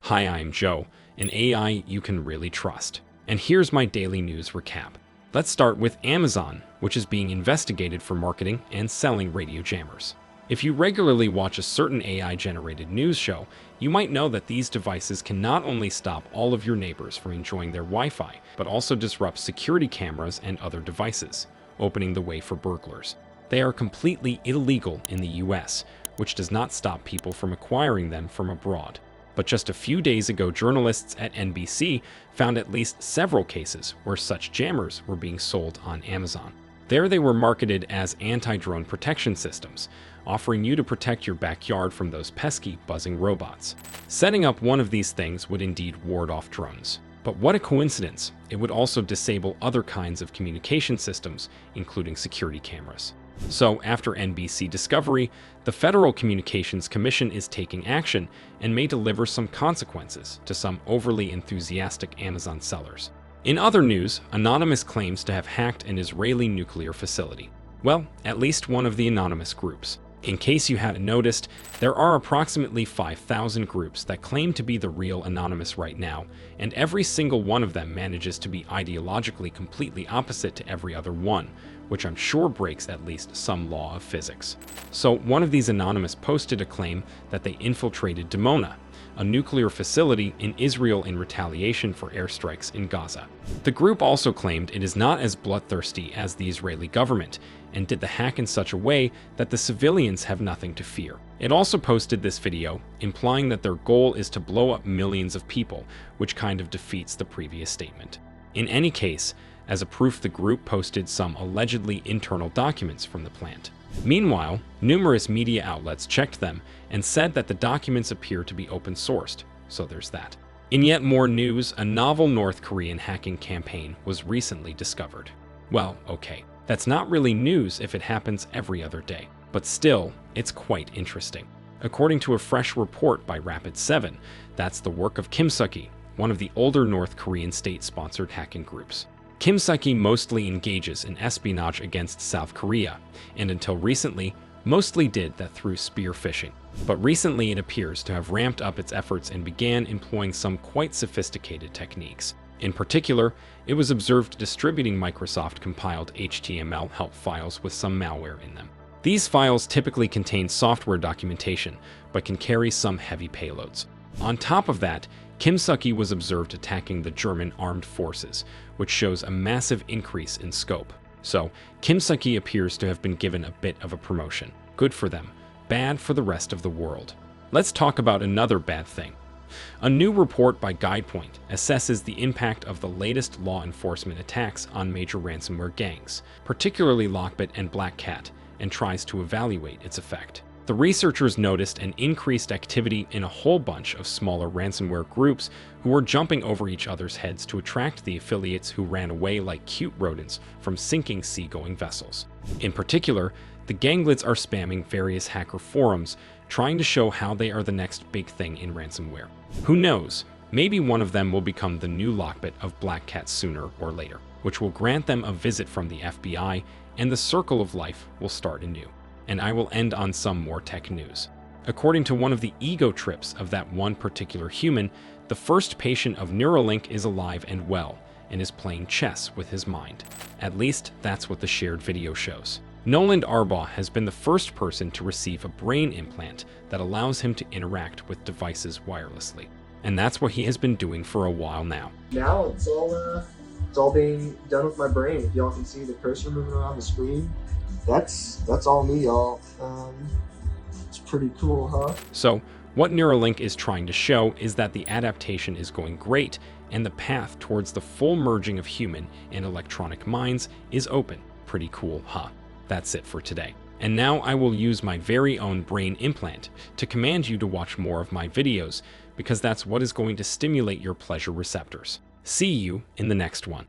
Hi, I'm Joe, an AI you can really trust. And here's my daily news recap. Let's start with Amazon, which is being investigated for marketing and selling radio jammers. If you regularly watch a certain AI-generated news show, you might know that these devices can not only stop all of your neighbors from enjoying their Wi-Fi, but also disrupt security cameras and other devices, opening the way for burglars. They are completely illegal in the US, which does not stop people from acquiring them from abroad. But just a few days ago, journalists at NBC found at least several cases where such jammers were being sold on Amazon. There they were marketed as anti-drone protection systems, offering you to protect your backyard from those pesky, buzzing robots. Setting up one of these things would indeed ward off drones. But what a coincidence! It would also disable other kinds of communication systems, including security cameras. So, after NBC discovery, the Federal Communications Commission is taking action and may deliver some consequences to some overly enthusiastic Amazon sellers. In other news, Anonymous claims to have hacked an Israeli nuclear facility. Well, at least one of the anonymous groups. In case you hadn't noticed, there are approximately 5,000 groups that claim to be the real Anonymous right now, and every single one of them manages to be ideologically completely opposite to every other one, which I'm sure breaks at least some law of physics. So one of these Anonymous posted a claim that they infiltrated Dimona, a nuclear facility in Israel in retaliation for airstrikes in Gaza. The group also claimed it is not as bloodthirsty as the Israeli government, and did the hack in such a way that the civilians have nothing to fear. It also posted this video, implying that their goal is to blow up millions of people, which kind of defeats the previous statement. In any case, as a proof, the group posted some allegedly internal documents from the plant. Meanwhile, numerous media outlets checked them and said that the documents appear to be open-sourced, so there's that. In yet more news, a novel North Korean hacking campaign was recently discovered. Well, okay, that's not really news if it happens every other day, but still, it's quite interesting. According to a fresh report by Rapid7, that's the work of Kimsuky, one of the older North Korean state-sponsored hacking groups. Kimsuky mostly engages in espionage against South Korea, and until recently, mostly did that through spear phishing. But recently it appears to have ramped up its efforts and began employing some quite sophisticated techniques. In particular, it was observed distributing Microsoft-compiled HTML help files with some malware in them. These files typically contain software documentation, but can carry some heavy payloads. On top of that, Kimsuky was observed attacking the German armed forces, which shows a massive increase in scope. So, Kimsuky appears to have been given a bit of a promotion. Good for them, bad for the rest of the world. Let's talk about another bad thing. A new report by Guidepoint assesses the impact of the latest law enforcement attacks on major ransomware gangs, particularly Lockbit and Black Cat, and tries to evaluate its effect. The researchers noticed an increased activity in a whole bunch of smaller ransomware groups who were jumping over each other's heads to attract the affiliates who ran away like cute rodents from sinking seagoing vessels. In particular, the ganglets are spamming various hacker forums, trying to show how they are the next big thing in ransomware. Who knows, maybe one of them will become the new Lockbit of Black Cat sooner or later, which will grant them a visit from the FBI, and the circle of life will start anew. And I will end on some more tech news. According to one of the ego trips of that one particular human, the first patient of Neuralink is alive and well, and is playing chess with his mind. At least, that's what the shared video shows. Noland Arbaugh has been the first person to receive a brain implant that allows him to interact with devices wirelessly. And that's what he has been doing for a while now. Now it's all being done with my brain. If y'all can see the cursor moving around the screen, that's all me, y'all. It's pretty cool, huh? So, what Neuralink is trying to show is that the adaptation is going great, and the path towards the full merging of human and electronic minds is open. Pretty cool, huh? That's it for today. And now I will use my very own brain implant to command you to watch more of my videos, because that's what is going to stimulate your pleasure receptors. See you in the next one.